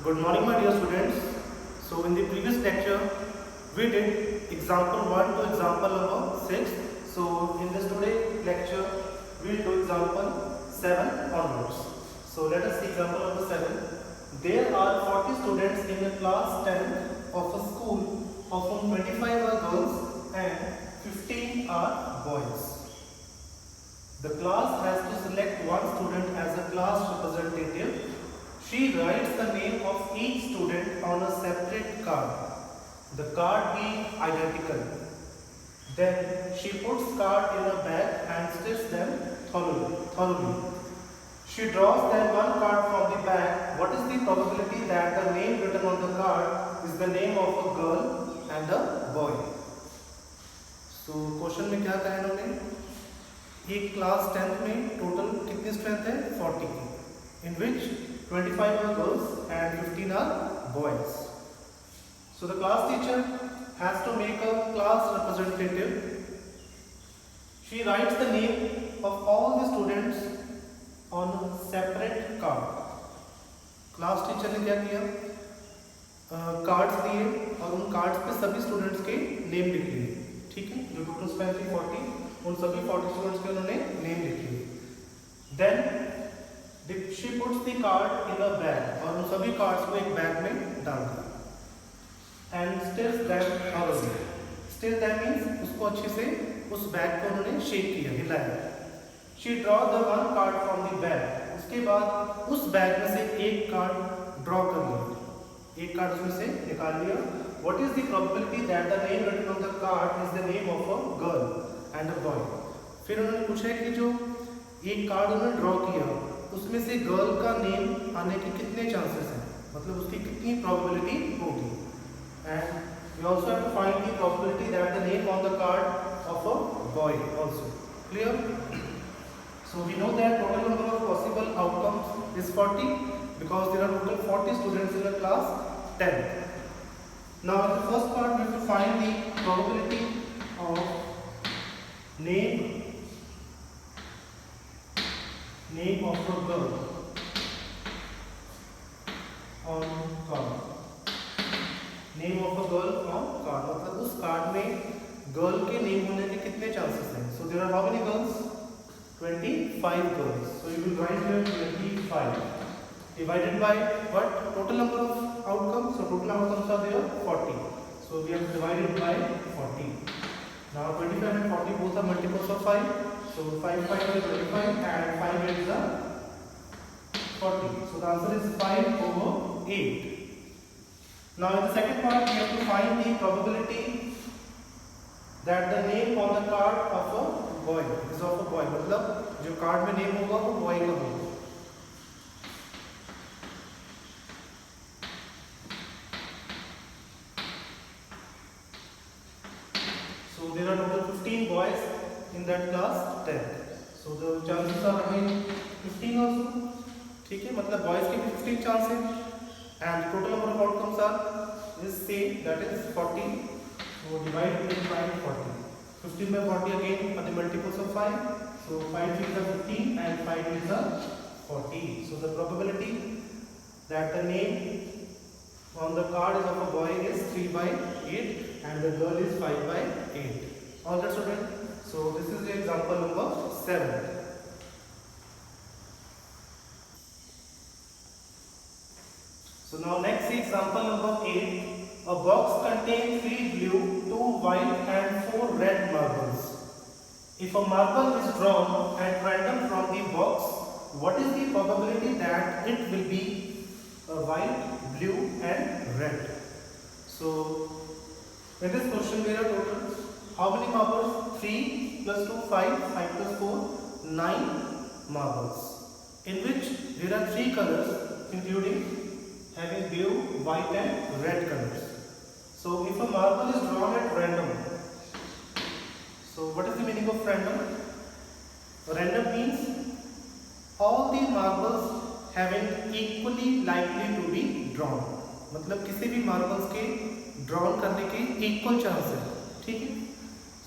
Good morning, my dear students. So in the previous lecture, we did example 1 to example number 6. So in this today lecture, we will do example 7 onwards. So let us see example number 7. There are 40 students in the class 10 of a school of whom 25 are girls and 15 are boys. The class has to select one student as a class representative. She writes the name of each student on a separate card, the card being identical. Then she puts card in a bag and stitches them thoroughly. She draws then one card from the bag. What is the probability that the name written on the card is the name of a girl and a boy? So question में क्या कहा इन्होंने, एक class 10th में total कितनी strength है 40 की, in which 25 are girls and 15 are boys. So the class teacher has to make a class representative. She writes the name of all the students on a separate card. Class teacher ने क्या किया, cards दिए और उन cards पे सभी students के name लिख लिए. ठीक है, जो टोटल स्पेन थी 40, उन सभी 40 स्टूडेंट्स के उन्होंने नेम लिख लिए. Then she puts the card in a bag और उन सभी कार्ड्स को एक बैग में डाल दिया. And stills them thoroughly. Still that means उसको अच्छे से उस बैग को उन्होंने शेक किया, हिलाया. She draws the one card from the bag. उसके बाद उस बैग में से एक कार्ड ड्रॉ कर लिया, एक कार्ड उसमें से निकाल लिया. What is the probability that the name written on the card is the name of a girl and a boy? फिर उन्होंने पूछा कि जो एक कार्ड उन्होंने ड्रॉ किया उसमें से गर्ल का नेम आने के कितने चांसेस हैं, मतलब उसकी कितनी प्रोबेबिलिटी होगी. And you also have to find the probability that the name on the card of a boy also. Clear? So we know that total number of possible outcomes is 40 because there are total 40 students in the class 10. Now in the first part we have to find the probability of name of a girl on card. Name of a girl on card, मतलब उस card में girl के name होने के कितने chances हैं. So there are how many girls? 25 girls. So you will write here 25 divided by what? Total number of outcomes. So total outcomes are there 40. So we have divided by 40. Now 25 and 40 both are multiples of 5. So 5 5 is 25 and 5 8 is 40. So the answer is 5 over 8. Now in the second part we have to find the probability that the name on the card of a boy is of a boy. मतलब जो card में name होगा वो boy का होगा. So there are total 15 boys in that class 10. So the chances are again 15 also. ठीक है, मतलब boys के भी 15 चांस है. And total number of outcomes are is same, that is 40. So divide between 5 and 40. 15 by 40 again are the multiples of 5. So 5 3 is 15 and 5 is 40. So the probability that the name on the card is of a boy is 3 by 8 and the girl is 5 by 8. All that, student? So this is the example number 7. So now next is example number 8. A box contains 3 blue, 2 white and 4 red marbles. If a marble is drawn at random from the box, what is the probability that it will be white, blue and red? So in this question there are total how many marbles? 3 plus 2 5, 5 plus 4 9 marbles, in which there are 3 colors including having blue, white and red colors. So if a marble is drawn at random, so what is the meaning of random? Random means all the marbles having equally likely to be drawn, मतलब किसी भी marbles के drawn करने के equal chance है. ठीक है,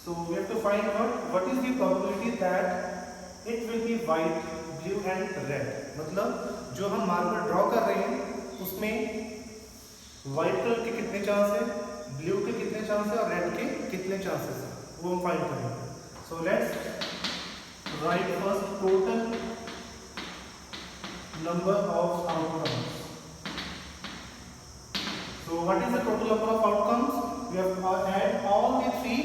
so we have to find out what is the probability that it will be white, blue and red. मतलब जो हम marble draw कर रहे हैं उसमें व्हाइट कलर के कितने चांस है, ब्लू के कितने चांस है और रेड के कितने चांसेस है, वो हम फाइंड करेंगे. So let's write first total number of outcomes. So what is the total number of outcomes? We have to add all the three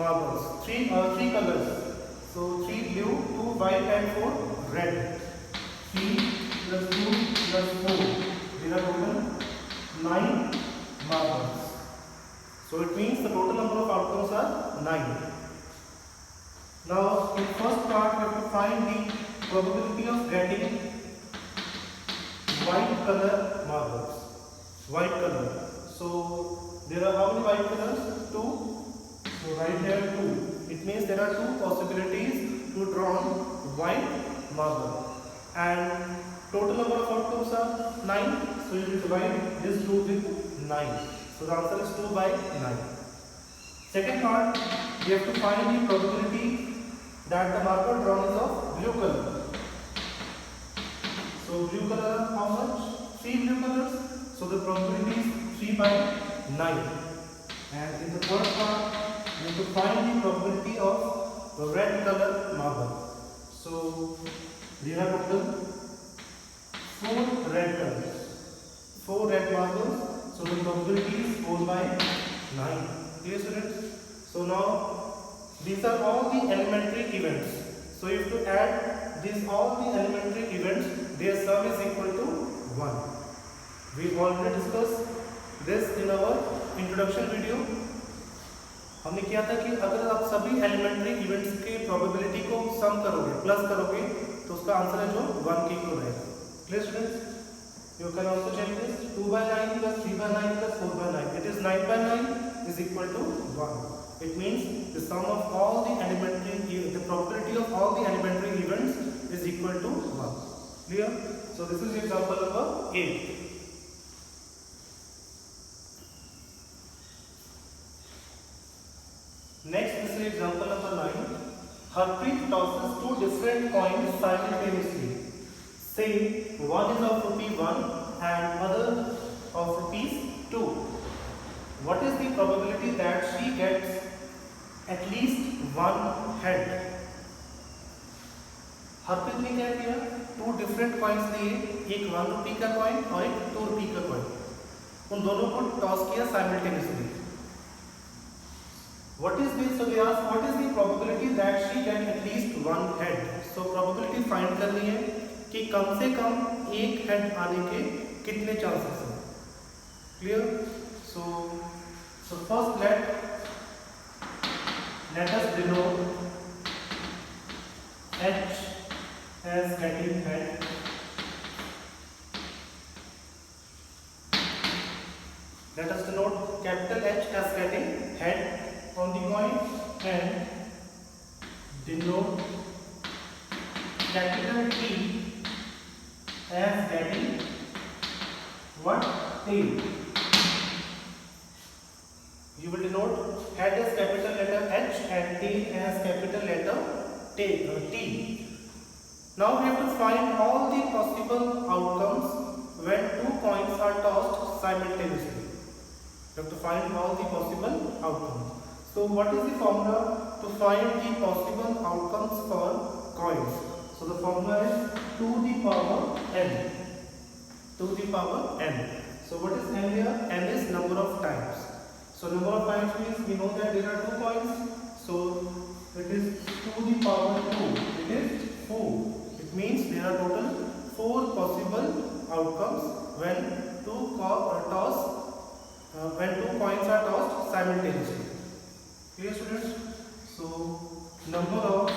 marbles, three colors. So 3 blue, 2 white and 4 red. 3 plus 2 plus 4. These are total 9 marbles. So it means the total number of outcomes are 9. Now in first part we have to find the probability of getting white color marbles. White color. So there are how many white colors? 2. So right here 2. It means there are 2 possibilities to draw white marble. And total number of outcomes are 9. So you will divide this 2 with 9. So the answer is 2 by 9. Second part, we have to find the probability that the marble drawn is of blue color. So blue color how much? 3 blue colors. So the probability is 3 by 9. And in the third part, we have to find the probability of the red color marble. So we have total 4 red colors. 4 red marbles. So the probability is 4 by 9. Clear, students? So now these are all the elementary events. So you have to add these all the elementary events. Their sum is equal to 1. We already discussed this in our introduction video. हमने किया था कि अगर आप सभी elementary events के probability को सम करोगे, प्लस करोगे, तो उसका आंसर है जो 1 के इक्वल रहेगा. Clear students? You can also check this. 2 by 9 plus 3 by 9 plus 4 by 9. It is 9 by 9 is equal to 1. It means the sum of all the the probability of all the elementary events is equal to 1. Clear? So this is example number 8. Next, this is example number 9. Harpreet tosses 2 different coins simultaneously. Say one is of ₹1 and other of ₹2. What is the probability that she gets at least one head? Harpreet ने क्या किया? 2 different coins लिए, एक ₹1 का coin और एक ₹2 का coin. उन दोनों को टॉस किया simultaneously. What is this? So they ask what is the probability that she get at least one head? So probability find करनी है कि कम से कम एक हेड आने के कितने चांसेस हैं. Clear? So first let us denote H as getting head. Let us denote capital H as getting head on the coin and denote capital T as getting what? Tail. You will denote head as capital letter H and tail as capital letter T. Now we have to find all the possible outcomes when 2 coins are tossed simultaneously. You have to find all the possible outcomes. So what is the formula to find the possible outcomes for coins? So the formula is 2 to the power n. 2 to the power n. So what is n here? N is number of times. So number of times means we know that there are 2 coins. So it is 2 to the power 2. It is 4. It means there are total 4 possible outcomes when 2 coins are tossed simultaneously. Clear, students? So number of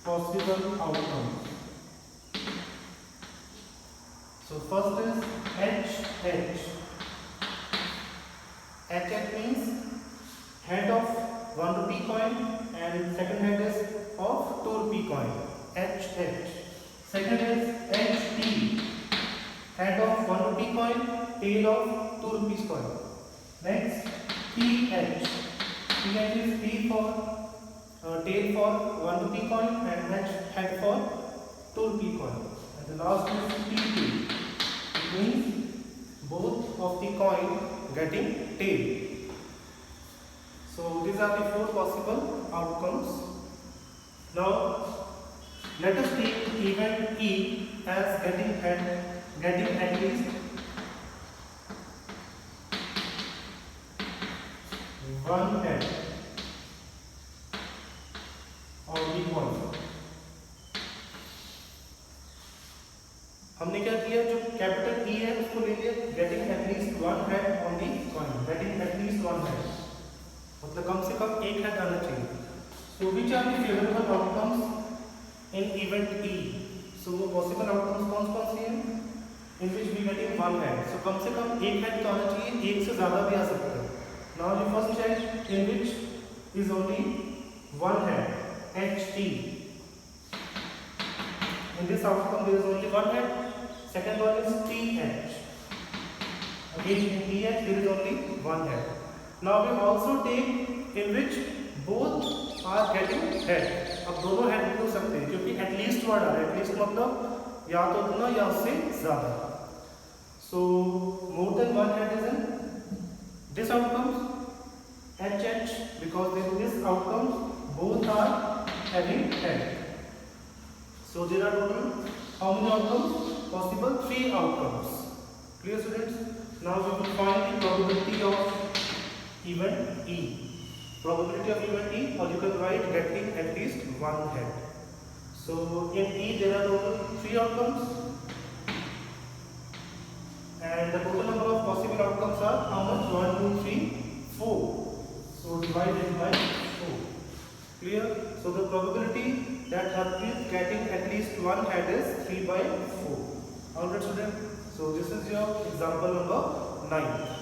possible outcomes. So first is HH. HH means head of 1 rupee coin and second head is of 2 rupee coin. HH. Second is HT. Head of 1 rupee coin, tail of 2 rupees coin. Next, TH. TH is T for tail for 1 rupee coin and H head for turkey coin. And the last one is T2. It means both of the coin getting tail. So these are the 4 possible outcomes. Now let us take event E as getting at least one head on the coin. हमने क्या किया, जो capital E है उसको ले लिया getting at least one head on the coin. Getting at least one head मतलब कम से कम एक हेड आना चाहिए. So which are the favourable outcomes in event E? So वो पॉसिबल आउटकम्स कौन कौन से हैं in which we getting one head. So कम से कम एक हेड तो आना चाहिए, एक से ज़्यादा भी आ सकता है. Now the first check in which is only one head HT. In this outcome there is only one head. Second one is TH. Again in TH there is only one head. Now we also take in which both are getting head. अब दोनों head भी हो सकते हैं क्योंकि at least word आ रहा है. At least मतलब या तो उतना या उससे ज़्यादा. So more than one head is in this outcomes. HH because in this outcomes both are having head. So there are total how many outcomes? Possible 3 outcomes. Clear students? Now we will find the probability of event E. Probability of event E, or you can write getting at least one head. So in E there are total 3 outcomes, and the total number of possible outcomes are how much? 1, 2, 3, 4. So divide it by 4. Clear? So the probability that Harpreet getting at least one head is 3 by 4. Alright student. So this is your example number 9.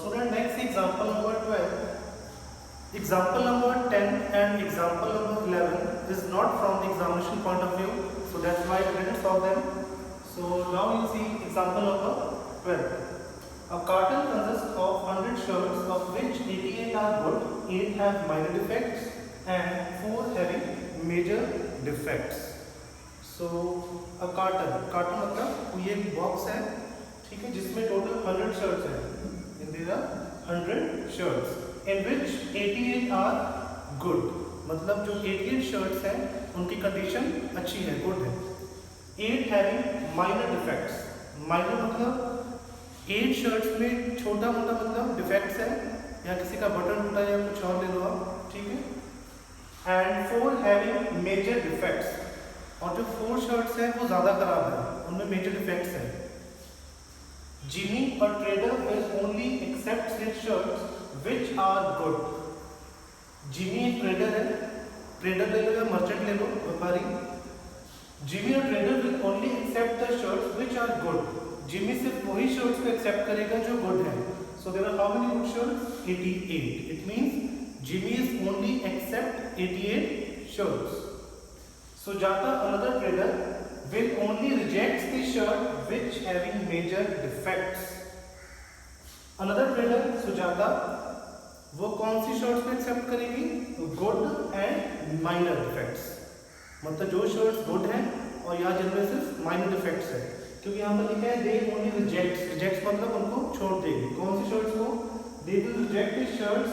Student, next example number 12. Example number 10 and example number 11 is not from the examination point of view. So that's why I didn't solve them. So now you see example number 12. A carton consists of 100 shirts, of which 88 are good, 8 have minor defects, and 4 having major defects. So a carton मतलब ये एक box है, ठीक है, जिसमें total 100 shirts हैं. And there are 100 shirts, in which 88 are good. मतलब जो 88 शर्ट्स हैं उनकी कंडीशन अच्छी है, गुड है. 8 having minor defects. माइनर मतलब 8 शर्ट्स में छोटा मोटा मतलब डिफेक्ट्स है, या किसी का बटन टूटा या कुछ और ले लो आप, ठीक है. एंड 4 हैविंग मेजर डिफेक्ट्स, और जो 4 शर्ट्स हैं वो ज़्यादा खराब है, उनमें मेजर डिफेक्ट्स हैं. जिमी और trader will only accept this shirts which are good. Jimmy एक ट्रेडर है, ट्रेडर ले लो या मर्चेंट ले लो, व्यापारी. जिमी और trader will only accept the shirts which are good. Jimmy सिर्फ वही शर्ट्स को एक्सेप्ट करेगा जो गुड है. So there are how many good shirts? 88. It means Jimmy is only accept 88 shirts. Sujata, another trader, will only reject the shirt which having major defects. Another trader, Sujata, वो कौन सी shirts को accept करेगी? Good and minor defects. मतलब जो shirts good हैं और यहाँ जिनमें सिर्फ माइनर डिफेक्ट्स है, क्योंकि यहाँ पर लिखा है दे ओनली रिजेक्ट्स. रिजेक्ट्स मतलब उनको छोड़ देगी. कौन सी शर्ट्स को? They will reject the shirts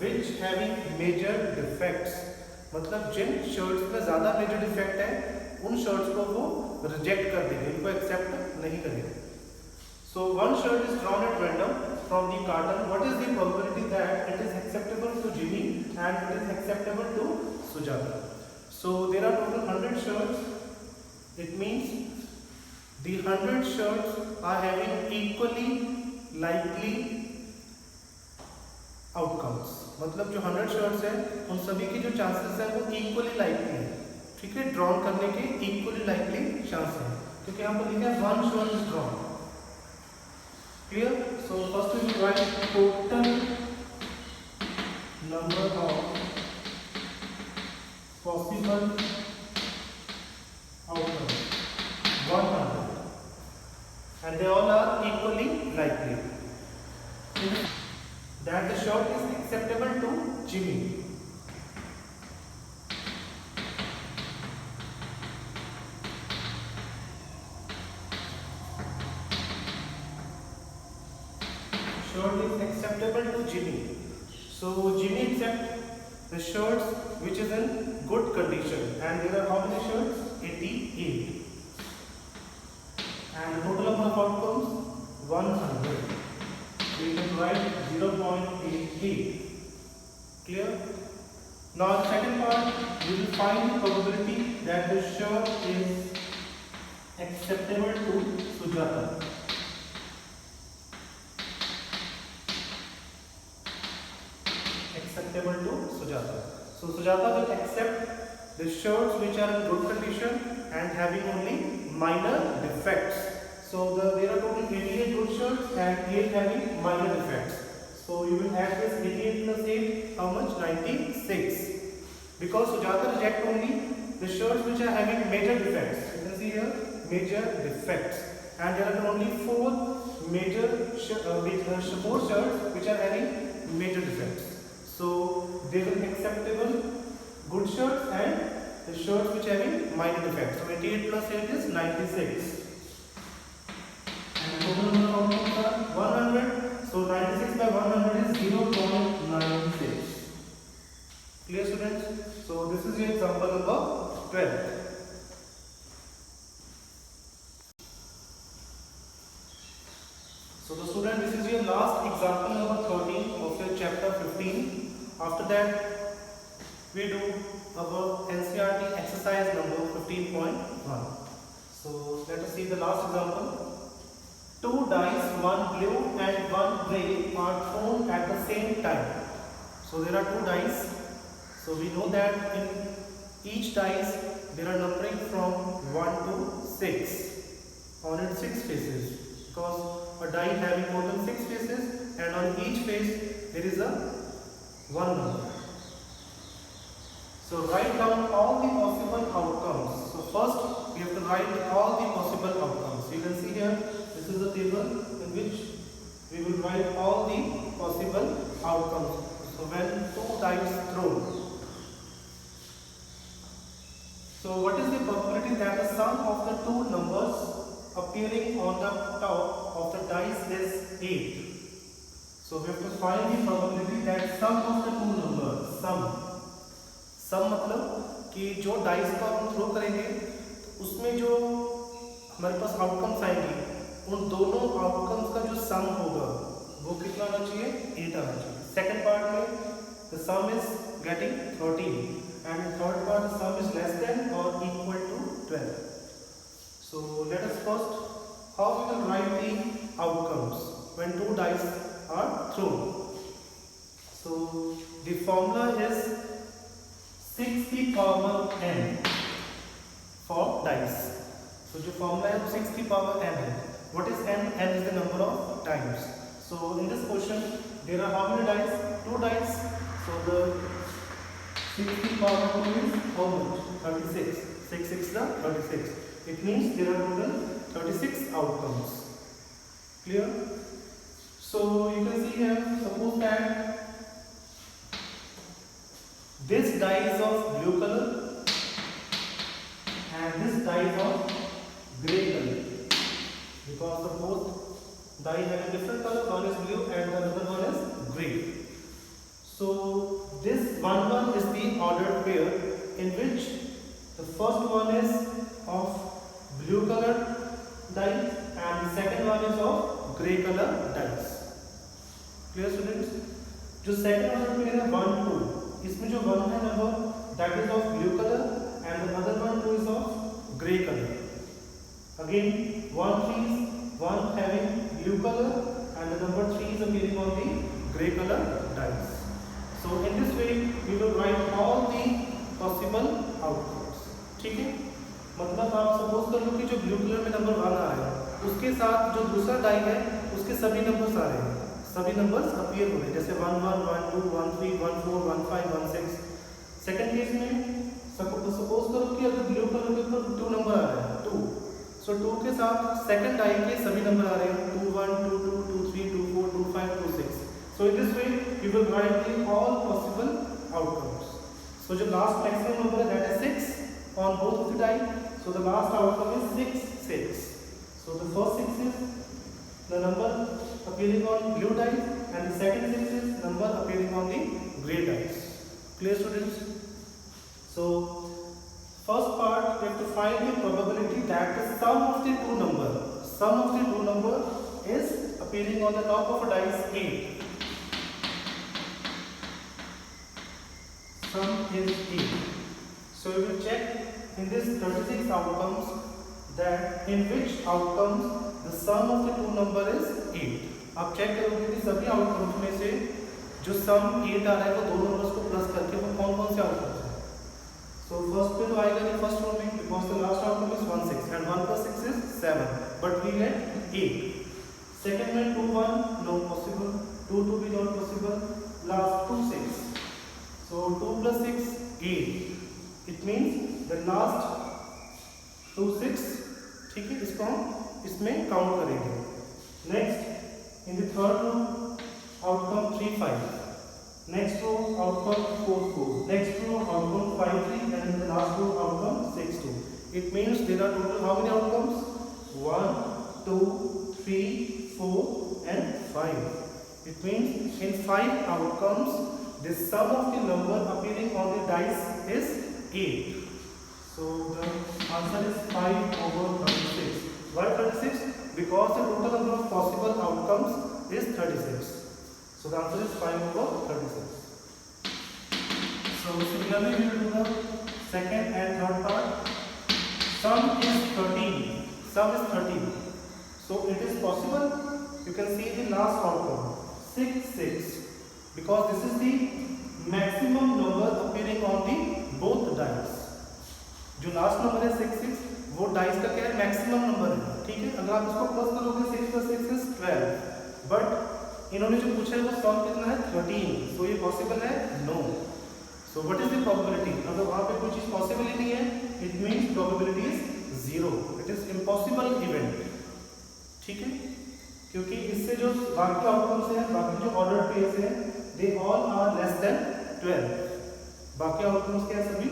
which having major defects. मतलब जिन शर्ट्स में ज़्यादा मेजर डिफेक्ट है उन शर्ट्स को वो रिजेक्ट कर देगी, उनको एक्सेप्ट नहीं करेगी. So one shirt is drawn at random from the carton. What is the probability that it is acceptable to Jimmy and it is acceptable to Sujata? So there are total 100 shirts. It means the 100 shirts are having equally likely outcomes. मतलब जो 100 shirts हैं उन सभी के जो chances हैं वो equally likely है, ठीक है, ड्रॉन करने के इक्वली लाइकली चांस है, क्योंकि यहाँ पर लिखा है one shirt is drawn. Clear? So first we will write total number of possible outcomes 100. And they all are equally likely that the shirt is acceptable to Jimmy. shirt is acceptable to Jimmy. So Jimmy accepts the shirts which is in good condition, and there are how many shirts? 88. And the total number of outcomes 100. So you can write 0.88. Clear? Now second part, we will find the probability that the shirt is acceptable to Sujata. Acceptable to Sujata. So Sujata will accept the shirts which are in good condition and having only minor defects. So there are total 88 good shirts and 8 having minor defects. So you will add this 88 plus 8, how much? 96. Because Sujata rejects only the shirts which are having major defects. You can see here major defects, and there are only 4 major four shirts which are having major defects. So they will acceptable good shirts and the shirts which are having minor defects. So 88 plus 8 is 96. And total number of outcomes are 100. So 96 by 100 is 0.96. Clear, students? So this is your example number 12. So the student, this is your last example number 13 of your chapter 15. After that, we do our NCERT exercise number 15.1. So let us see the last example. 2 dice, one blue and one gray, are thrown at the same time. So there are 2 dice. So we know that in each dice there are numbering from 1 to 6 on its 6 faces, because a die having total 6 faces and on each face there is a 1 number. So write down all the possible outcomes. So first we have to write all the possible outcomes. You can see here, this is the table in which we will write all the possible outcomes. So when 2 dice thrown. So what is the probability that the sum of the 2 numbers appearing on the top of the dice is 8? So we have to find the probability that sum of the 2 numbers, sum मतलब कि जो dice को हम throw करेंगे उसमें जो हमारे पास outcomes आएंगे उन दोनों आउटकम्स का जो सम होगा वो कितना आना चाहिए? 8 आना चाहिए. सेकेंड पार्ट में the sum is getting 13. And in third part, the sum is less than or equal to 12. So let us first, how we will write the outcomes when 2 dice are thrown. So the formula is 6 to the power n for dice. So the formula is 6 to the power n. What is n? N is the number of times. So in this question, there are how many dice? 2 dice. So the 6 to the power 2 is how much? 36. 6 6 is 36. It means there are total 36 outcomes. Clear? So you can see here, suppose that this die is of blue color and this die is of grey color, because the both die have a different color. One is blue and the other one is grey. So this 1 1 is the ordered pair in which the first one is of blue color dice and the second one is of grey color dice. Clear, students? जो second ordered pair है 1 2, इसमें जो 1 है number that is of blue color and the other one 2 is of grey color. Again 1 3 is one having blue color and the number 3 is appearing on the grey color dice. So in this way we will write all the possible outcomes. ठीक है? मतलब आप suppose कर लो कि जो blue colour में number 1 आ रहा है उसके साथ जो दूसरा डाई है उसके सभी नंबर्स आ रहे हैं, सभी नंबर्स अपीयर हो रहे हैं, जैसे 1 1 1 2 1 3 1 4 1 5 1 6. सेकंड केस में सपोज करो कि अगर ब्लू कलर के ऊपर 2 नंबर आ रहा है 2, सो 2 के साथ सेकंड डाई के सभी नंबर आ रहे हैं 2 1 2 2 2 3 2 4 2 5 2 6. So in this way you will write the all possible outcomes. So the last maximum number that is 6 on both of the die. So the last outcome is 6 6. So the first 6 is the number appearing on blue dice, and the second 6 is number appearing on the grey dice. Clear, students? So first part, we have to find the probability that the sum of the two number is appearing on the top of a dice 8. Sum is 8. So we will check in this 36 outcomes that in which outcomes the sum of the two number is 8. आप check करोगे कि सभी outcomes में से जो सम 8 आ रहा है वो दो नंबर्स को प्लस करके वो कौन कौन से आउटकम्स हैं. So first पे तो आएगा नहीं फर्स्ट रो में, because the last outcome is 1 6 and 1 plus 6 is 7, but we get 8. Second में 2 1 not possible, 2 2 भी not possible, last 2 6. So 2 plus 6 8. It means the last 2 6. ठीक है, इसको हम इसमें काउंट करेंगे. Next in the third row outcome 3 5. Next row outcome 4 4. Next row outcome 5 3, and in the last row outcome 6 2. It means there are total how many outcomes? 1 2 3 4 and 5. It means in 5 outcomes the sum of the number appearing on the dice is 8. So the answer is 5 over 36. Why 36? Because the total number of possible outcomes is 36. So the answer is 5 over 36. So similarly we will do the second and third part. Sum is 13. Sum is 13. So it is possible. You can see the last outcome 6 6, because this is the maximum number appearing on the both dice. जो last number है 6 6, वो dice का क्या है, maximum number है. ठीक है, अगर आप इसको प्लस करोगे 6 plus 6 is 12, बट इन्होंने जो पूछा है वो सम कितना है 13. सो ये पॉसिबल है? No. So what is the probability? अगर वहां पे कोई चीज पॉसिबल ही नहीं है, it means probability is 0. It is impossible event. ठीक है, क्योंकि इससे जो बाकी आउटकम्स हैं, बाकी जो ऑर्डर पेयर्स हैं, they all are less than 12. बाकी आउटकम्स क्या है, सभी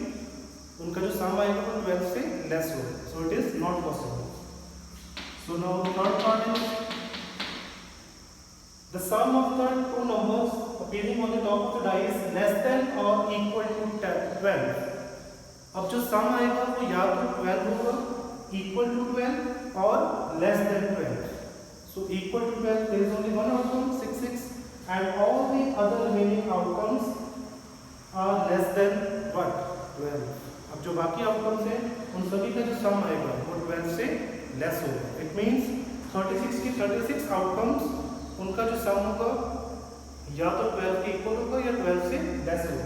उनका जो सम आएगा वो 12 से लेस होगा. So it is not possible. So now third part is the sum of the two numbers appearing on the top of the die is less than or equal to 12. अब जो सम आएगा वो या तो 12 होगा, equal to 12 और less than 12. So equal to 12, there is only one outcome 6 6, and all the other remaining outcomes are less than what? 12. अब जो बाकी outcomes हैं उन सभी का जो सम आएगा वो 12 से less होगा. It means 36 की 36 outcomes उनका जो सम होगा या तो 12 के इक्वल होगा या 12 से लेस होगा.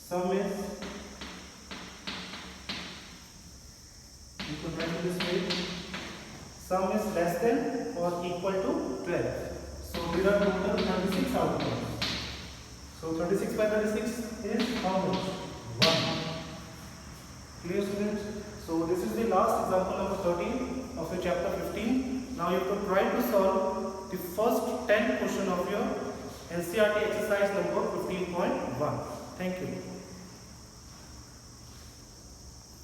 Sum is sum is less than और equal to 12. So there are total 36 outcomes. So 36 by 36 is how much? 1. Clear, students? So this is the last example number 13 of your chapter 15. Now you have to try to solve the first 10 question of your NCERT exercise number 15.1. Thank you.